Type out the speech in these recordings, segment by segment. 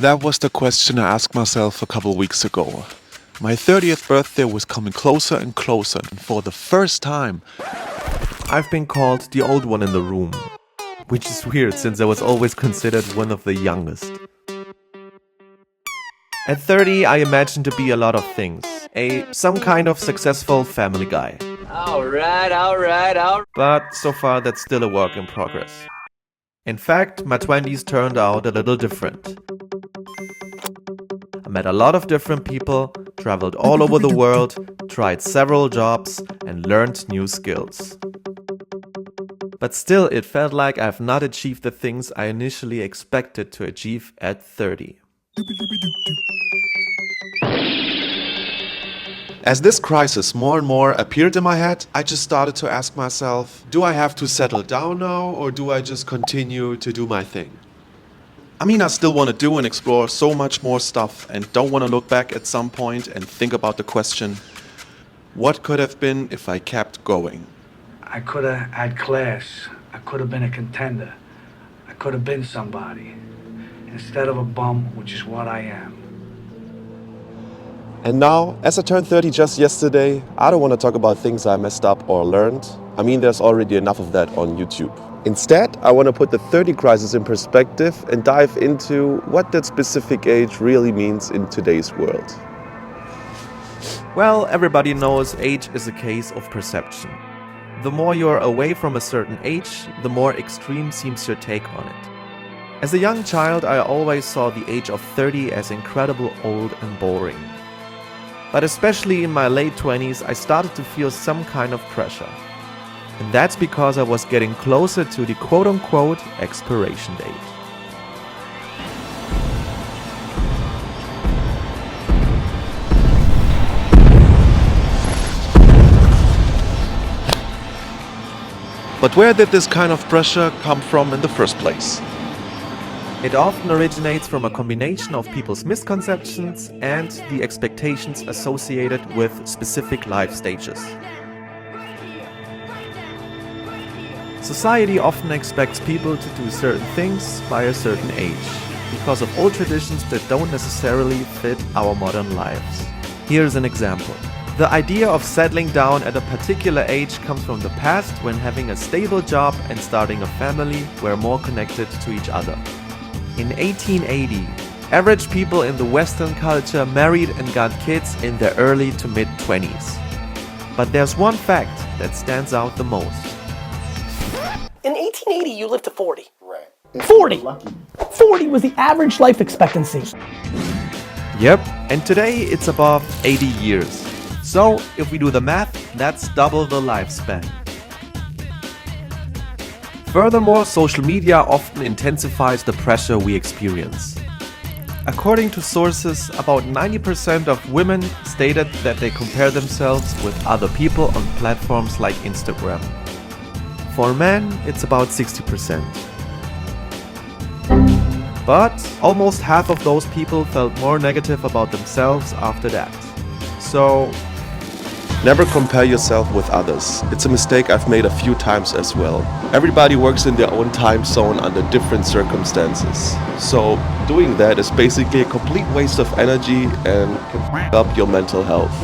That was the question I asked myself a couple weeks ago. My 30th birthday was coming closer and closer, and for the first time, I've been called the old one in the room, which is weird since I was always considered one of the youngest. At 30, I imagined to be a lot of things. Some kind of successful family guy. Alright. But so far, that's still a work in progress. In fact, my 20s turned out a little different. I met a lot of different people, traveled all over the world, tried several jobs, and learned new skills. But still, it felt like I've not achieved the things I initially expected to achieve at 30. as this crisis more and more appeared in my head, I just started to ask myself, do I have to settle down now, or do I just continue to do my thing? I mean, I still want to do and explore so much more stuff and don't want to look back at some point and think about the question, what could have been if I kept going? I could have had class. I could have been a contender. I could have been somebody. Instead of a bum, which is what I am. And now, as I turned 30 just yesterday, I don't want to talk about things I messed up or learned. I mean, there's already enough of that on YouTube. Instead, I want to put the 30 crisis in perspective and dive into what that specific age really means in today's world. Well, everybody knows age is a case of perception. The more you're away from a certain age, the more extreme seems your take on it. As a young child, I always saw the age of 30 as incredibly old and boring. But especially in my late 20s, I started to feel some kind of pressure. And that's because I was getting closer to the quote-unquote expiration date. But where did this kind of pressure come from in the first place? It often originates from a combination of people's misconceptions and the expectations associated with specific life stages. Society often expects people to do certain things by a certain age, because of old traditions that don't necessarily fit our modern lives. Here's an example. The idea of settling down at a particular age comes from the past, when having a stable job and starting a family were more connected to each other. In 1880, average people in the Western culture married and got kids in their early to mid-20s. But there's one fact that stands out the most. In 1880, you lived to 40. Right. 40! 40 was the average life expectancy. Yep, and today it's above 80 years. So, if we do the math, that's double the lifespan. Furthermore, social media often intensifies the pressure we experience. According to sources, about 90% of women stated that they compare themselves with other people on platforms like Instagram. For men, it's about 60%. But almost half of those people felt more negative about themselves after that. So, never compare yourself with others. It's a mistake I've made a few times as well. Everybody works in their own time zone under different circumstances. So doing that is basically a complete waste of energy and can f*** up your mental health.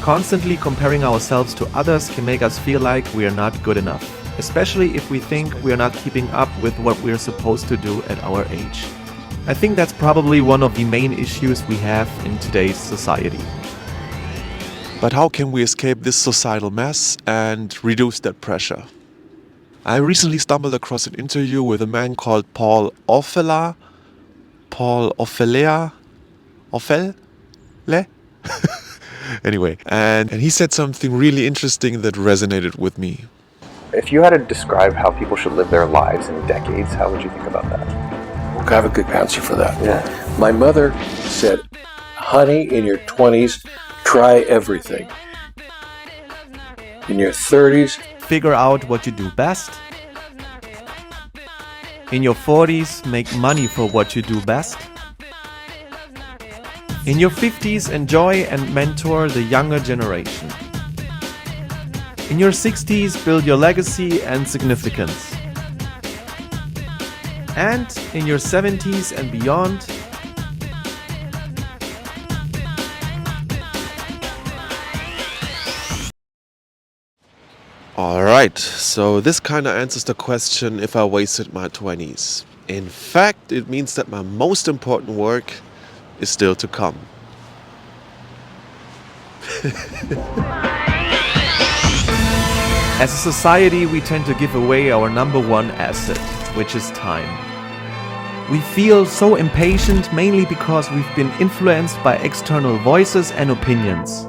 constantly comparing ourselves to others can make us feel like we are not good enough, especially if we think we are not keeping up with what we are supposed to do at our age. I think that's probably one of the main issues we have in today's society. But how can we escape this societal mess and reduce that pressure? I recently stumbled across an interview with a man called Paul Offele? Anyway, and he said something really interesting that resonated with me. If you had to describe how people should live their lives in decades, how would you think about that? I have a good answer for that. Yeah. My mother said, honey, in your 20s, try everything. In your 30s, Figure out what you do best. In your 40s, make money for what you do best. In your 50s, enjoy and mentor the younger generation. In your 60s, build your legacy and significance. And in your 70s and beyond, Alright, so this kinda answers the question if I wasted my 20s. In fact, it means that my most important work is still to come. as a society, we tend to give away our number one asset, which is time. We feel so impatient mainly because we've been influenced by external voices and opinions.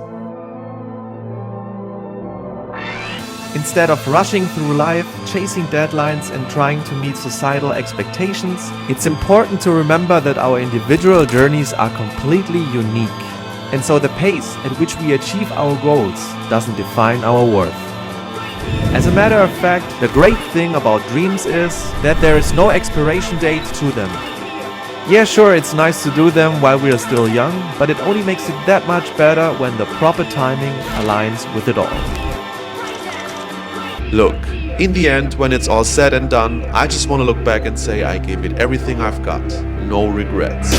Instead of rushing through life, chasing deadlines and trying to meet societal expectations, it's important to remember that our individual journeys are completely unique. And so the pace at which we achieve our goals doesn't define our worth. As a matter of fact, the great thing about dreams is that there is no expiration date to them. Yeah, sure, it's nice to do them while we are still young, but it only makes it that much better when the proper timing aligns with it all. Look, in the end, when it's all said and done, I just want to look back and say I gave it everything I've got. No regrets.